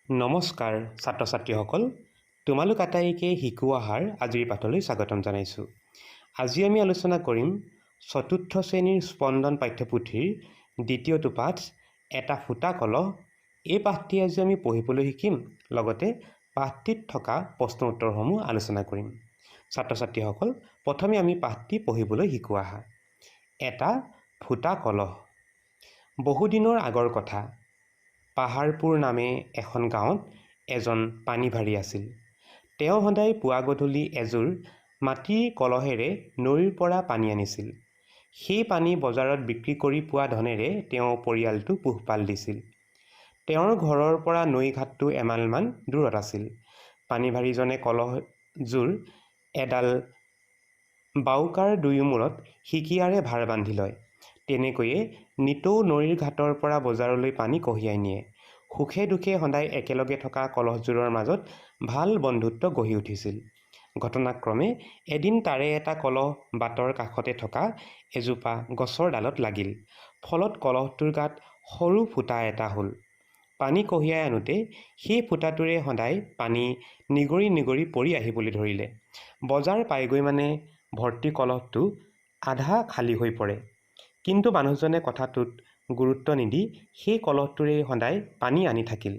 নমস্কাৰ ছাত্ৰ ছাত্ৰীসকল, তোমালোক আটাইকে শিকোৱা আহাৰ আজিৰ পাঠলৈ স্বাগতম জনাইছোঁ। আজি আমি আলোচনা কৰিম চতুৰ্থ শ্ৰেণীৰ স্পন্দন পাঠ্যপুথিৰ দ্বিতীয়টো পাঠ এটা ফুটা কলহ। এই পাঠটি আজি আমি পঢ়িবলৈ শিকিম, লগতে পাঠটিত থকা প্ৰশ্ন উত্তৰসমূহ আলোচনা কৰিম। ছাত্ৰ ছাত্ৰীসকল, প্ৰথমে আমি পাঠটি পঢ়িবলৈ শিকোৱা আহা। এটা ফুটা কলহ। বহুদিনৰ আগৰ কথা। পাহাৰপুৰ নামে এখন গাঁৱত এজন পানীভাৰী আছিল। তেওঁ সদায় পুৱা গধূলি এযোৰ মাটিৰ কলহেৰে নৈৰ পৰা পানী আনিছিল। সেই পানী বজাৰত বিক্ৰী কৰি পোৱা ধনেৰে তেওঁ পৰিয়ালটো পোহপাল দিছিল। তেওঁৰ ঘৰৰ পৰা নৈ ঘাটটো এমাইলমান দূৰত আছিল। পানীভাৰীজনে কলহযোৰ এডাল বাউকাৰ দুয়োমূৰত সিকিয়াৰে ভাৰ বান্ধি লয়। তেনেকৈয়ে নিতৌ নৈৰ ঘাটৰ পৰা বজাৰলৈ পানী কঢ়িয়াই নিয়ে। সুখে দুখে সদায় একেলগে থকা কলহযোৰৰ মাজত ভাল বন্ধুত্ব গঢ়ি উঠিছিল। ঘটনাক্ৰমে এদিন তাৰে এটা কলহ বাটৰ কাষতে থকা এজোপা গছৰ ডালত লাগিল। ফলত কলহটোৰ গাত সৰু ফুটা এটা হ'ল। পানী কঢ়িয়াই আনোতে সেই ফুটাটোৰে সদায় পানী নিগৰি নিগৰি পৰি আহিবলৈ ধৰিলে। বজাৰ পাইগৈ মানে ভৰ্তি কলহটো আধা খালী হৈ পৰে। কিন্তু মানুহজনে কথাটোত গুৰুত্ব নিদি সেই কলহটোৰেই সদায় পানী আনি থাকিল।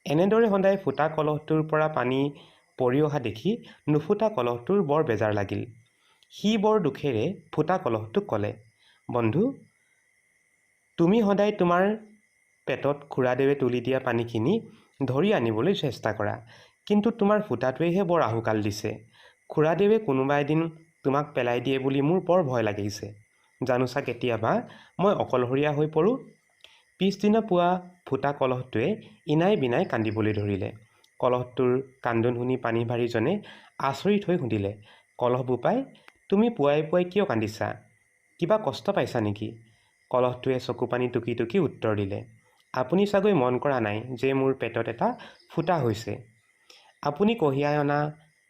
এনেদৰে সদায় ফুটা কলহটোৰ পৰা পানী পৰি অহা দেখি নুফুটা কলহটোৰ বৰ বেজাৰ লাগিল। সি বৰ দুখেৰে ফুটা কলহটোক ক'লে, বন্ধু, তুমি সদায় তোমাৰ পেটত খুৰাদেৱে তুলি দিয়া পানীখিনি ধৰি আনিবলৈ চেষ্টা কৰা, কিন্তু তোমাৰ ফুটাটোৱেহে বৰ আহুকাল দিছে। খুৰাদেৱে কোনোবা এদিন তোমাক পেলাই দিয়ে বুলি মোৰ বৰ ভয় লাগিছে। জানোচা কেতিয়াবা মই অকলশৰীয়া হৈ পৰোঁ। পিছদিনা পুৱা ফুটা কলহটোৱে ইনাই বিনাই কান্দিবলৈ ধৰিলে। কলহটোৰ কান্দোন শুনি পানীভাৰীজনে আচৰিত হৈ সুধিলে, কলহ বোপাই, তুমি পুৱাই পুৱাই কিয় কান্দিছা? কিবা কষ্ট পাইছা নেকি? কলহটোৱে চকুপানী টুকি টুকি উত্তৰ দিলে, আপুনি চাগৈ মন কৰা নাই যে মোৰ পেটত এটা ফুটা হৈছে। আপুনি কঢ়িয়াই অনা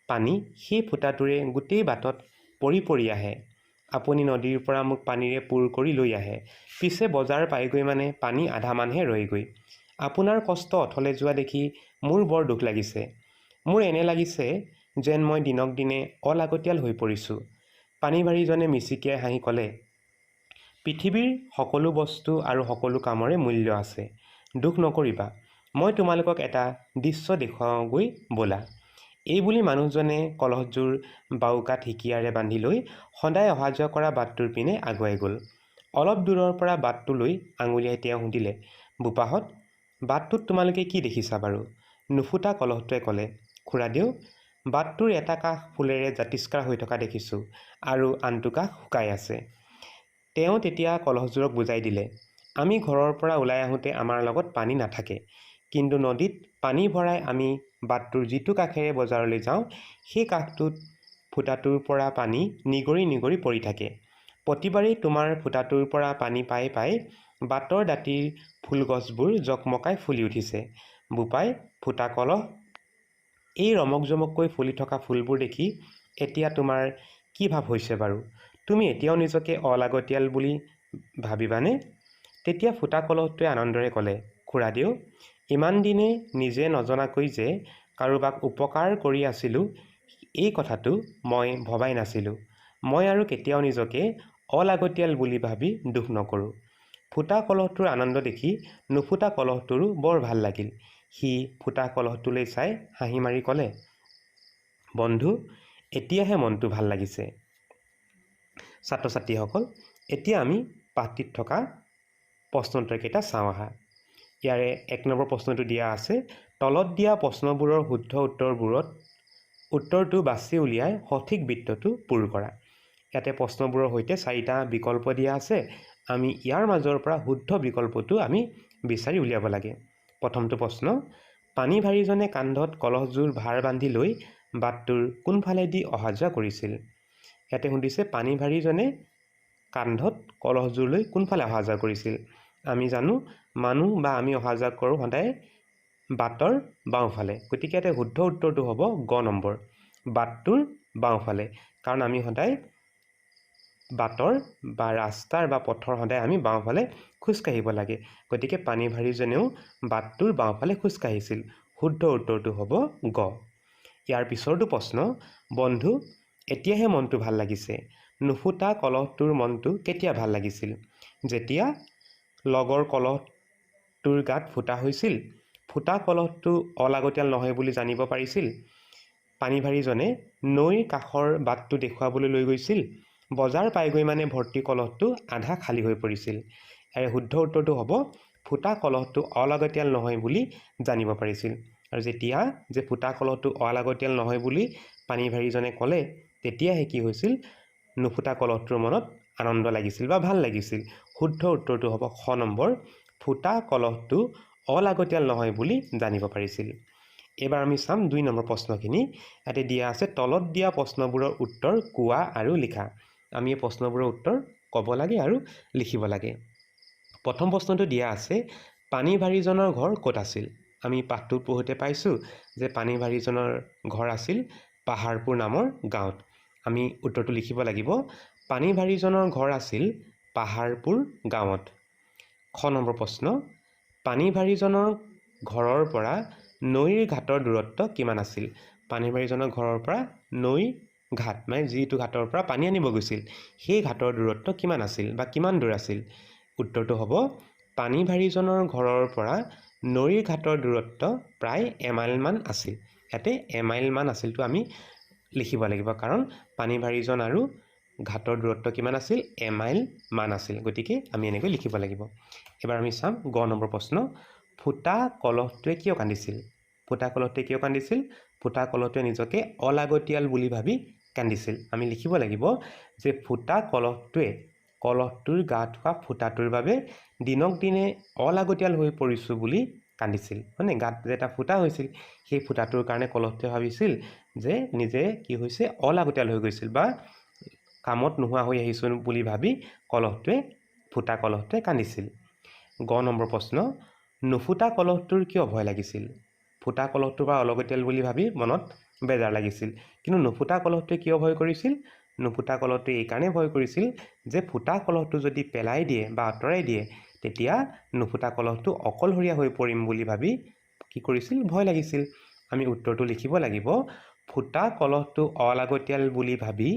পানী সেই ফুটাটোৰে গোটেই বাটত পৰি পৰি আহে। আপুনি নদীৰ পৰা মোক পানীৰে পূৰ কৰি লৈ আহে, পিছে বজাৰ পাইগৈ মানে পানী আধামানহে ৰয়গৈ। আপোনাৰ কষ্ট অথলে যোৱা দেখি মোৰ বৰ দুখ লাগিছে। মোৰ এনে লাগিছে যেন মই দিনক দিনে অলাগতিয়াল হৈ পৰিছোঁ। পানীভাৰীজনে মিচিকিয়াই হাঁহি ক'লে, পৃথিৱীৰ সকলো বস্তু আৰু সকলো কামৰে মূল্য আছে। দুখ নকৰিবা, মই তোমালোকক এটা দৃশ্য দেখুৱাওঁগৈ ব'লা। এইবুলি মানুহজনে কলহযোৰ বাউকাত সিকিয়াৰে বান্ধি লৈ সদায় অহা যোৱা কৰা বাটটোৰ পিনে আগুৱাই গ'ল। অলপ দূৰৰ পৰা বাটটোলৈ আঙুলিয়াই তেওঁ সুধিলে, বোপাহঁত, বাটটোত তোমালোকে কি দেখিছা বাৰু? নুফুটা কলহটোৱে ক'লে, খুৰাদেউ, বাটটোৰ এটা কাষ ফুলেৰে জাতিষ্কাৰ হৈ থকা দেখিছোঁ আৰু আনটো কাষ শুকাই আছে। তেওঁ তেতিয়া কলহযোৰক বুজাই দিলে, আমি ঘৰৰ পৰা ওলাই আহোঁতে আমাৰ লগত পানী নাথাকে, কিন্তু নদীত পানী ভৰাই আমি বাটটোৰ যিটো কাষেৰে বজাৰলৈ যাওঁ সেই কাষটোত ফুটাটোৰ পৰা পানী নিগৰি নিগৰি পৰি থাকে। প্ৰতিবাৰেই তোমাৰ ফুটাটোৰ পৰা পানী পাই পাই বাটৰ দাঁতিৰ ফুলগছবোৰ জকমকাই ফুলি উঠিছে। বোপাই, ফুটা কলহ, এই ৰমক জমককৈ ফুলি থকা ফুলবোৰ দেখি এতিয়া তোমাৰ কি ভাৱ হৈছে বাৰু? তুমি এতিয়াও নিজকে অলাগতিয়াল বুলি ভাবিবানে? তেতিয়া ফুটা কলহটোৱে আনন্দেৰে ক'লে, খুৰাদেউ, ইমান দিনে নিজে নজনাকৈ যে কাৰোবাক উপকাৰ কৰি আছিলোঁ এই কথাটো মই ভবাই নাছিলোঁ। মই আৰু কেতিয়াও নিজকে অলাগতিয়াল বুলি ভাবি দুখ নকৰোঁ। ফুটা কলহটোৰ আনন্দ দেখি নুফুটা কলহটোৰো বৰ ভাল লাগিল। সি ফুটা কলহটোলৈ চাই হাঁহি মাৰি ক'লে, বন্ধু, এতিয়াহে মনটো ভাল লাগিছে। ছাত্ৰ ছাত্ৰীসকল, এতিয়া আমি পাঠটিত থকা প্ৰশ্ন উত্তৰকেইটা চাওঁ আহা। ইয়াৰে ১ নম্বৰ প্ৰশ্নটো দিয়া আছে, তলত দিয়া প্ৰশ্নবোৰৰ শুদ্ধ উত্তৰটো বাছি উলিয়াই সঠিক বৃত্তটো পূৰ কৰা। ইয়াতে প্ৰশ্নবোৰৰ সৈতে 4টা বিকল্প দিয়া আছে। আমি ইয়াৰ মাজৰ পৰা শুদ্ধ বিকল্পটো আমি বিচাৰি উলিয়াব লাগে। প্ৰথমটো প্ৰশ্ন, পানীভাৰীজনে কান্ধত কলহযোৰ ভাৰ বান্ধি লৈ বাটটোৰ কোনফালেদি অহা যোৱা কৰিছিল? ইয়াতে সুধিছে পানীভাৰীজনে কান্ধত কলহযোৰ লৈ কোনফালে অহা যোৱা কৰিছিল? আমি জানো মানুহ বা আমি অহা যোৱা কৰোঁ সদায় বাটৰ বাওঁফালে। গতিকে ইয়াতে শুদ্ধ উত্তৰটো হ'ব গ নম্বৰ, বাটটোৰ বাওঁফালে। কাৰণ আমি সদায় বাটৰ বা ৰাস্তাৰ বা পথৰ সদায় আমি বাওঁফালে খোজকাঢ়িব লাগে। গতিকে পানীভাৰীজনেও বাটটোৰ বাওঁফালে খোজকাঢ়িছিল। শুদ্ধ উত্তৰটো হ'ব গ। ইয়াৰ পিছৰটো প্ৰশ্ন, বন্ধু এতিয়াহে মনটো ভাল লাগিছে। নুফুটা কলহটোৰ মনটো কেতিয়া ভাল লাগিছিল? যেতিয়া লগৰ কলহটোৰ গাত ফুটা হৈছিল, ফুটা কলহটো অলাগতিয়াল নহয় বুলি জানিব পাৰিছিল, পানীভাৰীজনে নৈৰ কাষৰ বাটটো দেখুৱাবলৈ লৈ গৈছিল, বজাৰ পাইগৈ মানে ভৰ্তি কলহটো আধা খালী হৈ পৰিছিল। ইয়াৰে শুদ্ধ উত্তৰটো হ'ব ফুটা কলহটো অলাগতিয়াল নহয় বুলি জানিব পাৰিছিল। আৰু যেতিয়া যে ফুটা কলহটো অলাগতিয়াল নহয় বুলি পানীভাৰীজনে ক'লে, তেতিয়াহে কি হৈছিল? নুফুটা কলহটোৰ মনত আনন্দ লাগিছিল বা ভাল লাগিছিল। শুদ্ধ উত্তৰটো হ'ব খ নম্বৰ, ফুটা কলহটো অলাগতিয়াল নহয় বুলি জানিব পাৰিছিল। এইবাৰ আমি চাম 2 নম্বৰ প্ৰশ্নখিনি। ইয়াতে দিয়া আছে তলত দিয়া প্ৰশ্নবোৰৰ উত্তৰ কোৱা আৰু লিখা। আমি এই প্ৰশ্নবোৰৰ উত্তৰ ক'ব লাগে আৰু লিখিব লাগে। প্ৰথম প্ৰশ্নটো দিয়া আছে পানীভাৰীজনৰ ঘৰ ক'ত আছিল? আমি পাঠটো পঢ়োঁতে পাইছোঁ যে পানীভাৰীজনৰ ঘৰ আছিল পাহাৰপুৰ নামৰ গাঁৱত। আমি উত্তৰটো লিখিব লাগিব, পানীভাৰীজনৰ ঘৰ আছিল পাহাৰপুৰ গাঁৱত। খ নম্বৰ প্ৰশ্ন, পানীভাৰীজনৰ ঘৰৰ পৰা নৈৰ ঘাটৰ দূৰত্ব কিমান আছিল? পানীভাৰীজনৰ ঘৰৰ পৰা নৈৰ ঘাট, মানে যিটো ঘাটৰ পৰা পানী আনিব গৈছিল, সেই ঘাটৰ দূৰত্ব কিমান আছিল বা কিমান দূৰ আছিল? উত্তৰটো হ'ব পানীভাৰীজনৰ ঘৰৰ পৰা নৈৰ ঘাটৰ দূৰত্ব প্ৰায় এমাইলমান আছিল। ইয়াতে এমাইলমান আছিলটো আমি লিখিব লাগিব, কাৰণ পানীভাৰীজন আৰু ঘাটৰ দূৰত্ব কিমান আছিল? এমাইলমান আছিল। গতিকে আমি এনেকৈ লিখিব লাগিব। এবাৰ আমি চাম গ নম্বৰ প্ৰশ্ন, ফুটা কলহটোৱে কিয় কান্দিছিল? ফুটা কলহটোৱে কিয় কান্দিছিল? ফুটা কলহটোৱে নিজকে অলাগতিয়াল বুলি ভাবি কান্দিছিল। আমি লিখিব লাগিব যে ফুটা কলহটোৱে কলহটোৰ গাত হোৱা ফুটাটোৰ বাবে দিনক দিনে অলাগতিয়াল হৈ পৰিছোঁ বুলি কান্দিছিল। হয়নে? গাত যে এটা ফুটা হৈছিল, সেই ফুটাটোৰ কাৰণে কলহটোৱে ভাবিছিল যে নিজে কি হৈছে? অলাগতিয়াল হৈ গৈছিল বা কামত নোহোৱা হৈ আহিছোঁ বুলি ভাবি ফুটা কলহটোৱে কান্দিছিল। গ নম্বৰ প্ৰশ্ন, নুফুটা কলহটোৰ কিয় ভয় লাগিছিল? ফুটা কলহটোৰ পৰা অলাগতিয়াল বুলি ভাবি মনত বেজাৰ লাগিছিল। কিন্তু নুফুটা কলহটোৱে কিয় ভয় কৰিছিল? নুফুটা কলহটোৱে এইকাৰণে ভয় কৰিছিল যে ফুটা কলহটো যদি পেলাই দিয়ে বা আঁতৰাই দিয়ে, তেতিয়া নুফুটা কলহটো অকলশৰীয়া হৈ পৰিম বুলি ভাবি কি কৰিছিল? ভয় লাগিছিল। আমি উত্তৰটো লিখিব লাগিব, ফুটা কলহটো অলাগতিয়াল বুলি ভাবি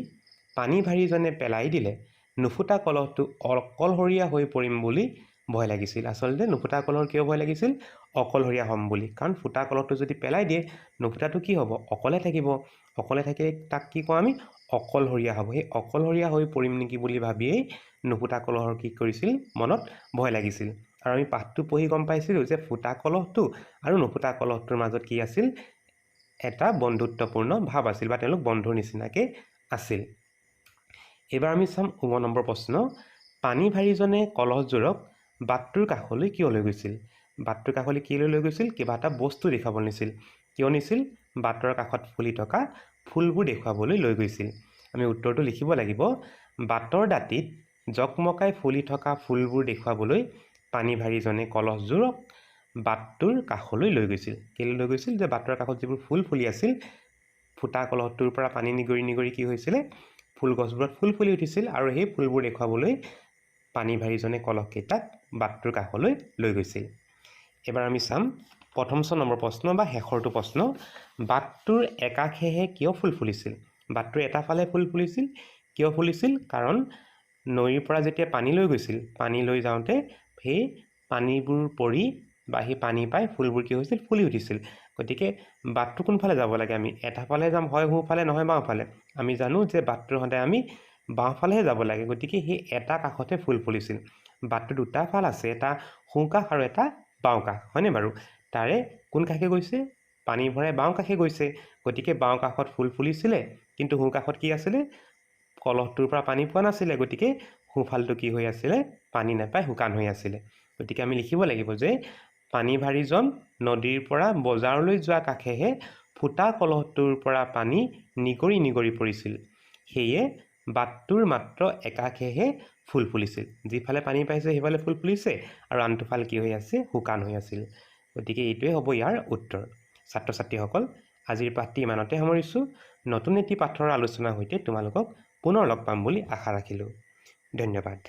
পানীভাৰীজনে পেলাই দিলে নুফুটা কলহটো অকলশৰীয়া হৈ পৰিম বুলি ভয় লাগিছিল। আচলতে নুফুটা কলহৰ কিয় ভয় লাগিছিল? অকলশৰীয়া হ'ম বুলি। কাৰণ ফুটা কলহটো যদি পেলাই দিয়ে, নুফুটাটো কি হ'ব? অকলে থাকিব। অকলে থাকিলে তাক কি কওঁ আমি? অকলশৰীয়া হ'ব। সেই অকলশৰীয়া হৈ পৰিম নেকি বুলি ভাবিয়েই নুফুটা কলহৰ কি কৰিছিল? মনত ভয় লাগিছিল। আৰু আমি পাঠটো পঢ়ি গম পাইছিলোঁ যে ফুটা কলহটো আৰু নুফুটা কলহটোৰ মাজত কি আছিল? এটা বন্ধুত্বপূৰ্ণ ভাৱ আছিল বা তেওঁলোক বন্ধুৰ নিচিনাকৈ আছিল। এইবাৰ আমি চাম 9 নম্বৰ প্ৰশ্ন, পানীভাৰীজনে কলহযোৰক বাটটোৰ কাষলৈ কিয় লৈ গৈছিল? বাটটোৰ কাষলৈ কিয় লৈ গৈছিল? কিবা এটা বস্তু দেখুৱাবলৈ নিছিল। কিয় নিছিল? বাটৰ কাষত ফুলি থকা ফুলবোৰ দেখুৱাবলৈ লৈ গৈছিল। আমি উত্তৰটো লিখিব লাগিব, বাটৰ দাঁতিত জকমকাই ফুলি থকা ফুলবোৰ দেখুৱাবলৈ পানীভাৰীজনে কলহযোৰক বাটটোৰ কাষলৈ লৈ গৈছিল। কেলৈ লৈ গৈছিল? যে বাটৰ কাষত যিবোৰ ফুল ফুলি আছিল, ফুটা কলহটোৰ পৰা পানী নিগৰি নিগৰি কি হৈছিলে? ফুল গছবোৰত ফুল ফুলি উঠিছিল, আৰু সেই ফুলবোৰ দেখুৱাবলৈ পানীভাৰীজনে কলহকেইটাক বাটটোৰ কাষলৈ লৈ গৈছিল। এবাৰ আমি চাম প্ৰথম নম্বৰ প্ৰশ্ন বা শেষৰটো প্ৰশ্ন, বাটটোৰ একাষেহে কিয় ফুল ফুলিছিল? বাটটোৰ এটা ফালে ফুল ফুলিছিল। কিয় ফুলিছিল? কাৰণ নৈৰ পৰা যেতিয়া পানী লৈ গৈছিল, পানী লৈ যাওঁতে সেই পানীবোৰ পৰি বা সেই পানী পাই ফুলবোৰ কি হৈছিল? ফুলি উঠিছিল। গতিকে বাটটো কোনফালে যাব লাগে? আমি এটা ফালে যাম, হয় সোঁফালে নহয় বাওঁফালে। আমি জানো যে বাটটোৰ সদায় আমি বাওঁফালেহে যাব লাগে। গতিকে সেই এটা কাষতে ফুল ফুলিছিল। বাটটো দুটা ফাল আছে, এটা সোঁ কাষ আৰু এটা বাওঁ কাষ, হয়নে বাৰু? তাৰে কোন কাষে গৈছে? পানী ভৰাই বাওঁ কাষে গৈছে। গতিকে বাওঁ কাষত ফুল ফুলিছিলে, কিন্তু সোঁ কাষত কি আছিলে? কলহটোৰ পৰা পানী পোৱা নাছিলে। গতিকে সোঁফালটো কি হৈ আছিলে? পানী নাপাই শুকান হৈ আছিলে। গতিকে আমি লিখিব লাগিব যে পানীভাৰীজন নদীৰ পৰা বজাৰলৈ যোৱা কাষেহে ফুটা কলহটোৰ পৰা পানী নিগৰি নিগৰি পৰিছিল। সেয়ে বাটটোৰ মাত্ৰ একাষেহে ফুল ফুলিছিল। যিফালে পানী পাইছে সেইফালে ফুল ফুলিছে, আৰু আনটো ফাল কি হৈ আছে? শুকান হৈ আছিল। গতিকে এইটোৱে হ'ব ইয়াৰ উত্তৰ। ছাত্ৰ ছাত্ৰীসকল, আজিৰ পাঠটি ইমানতে সামৰিছোঁ। নতুন এটি পাঠৰ আলোচনাৰ সৈতে তোমালোকক পুনৰ লগ পাম বুলি আশা ৰাখিলোঁ। ধন্যবাদ।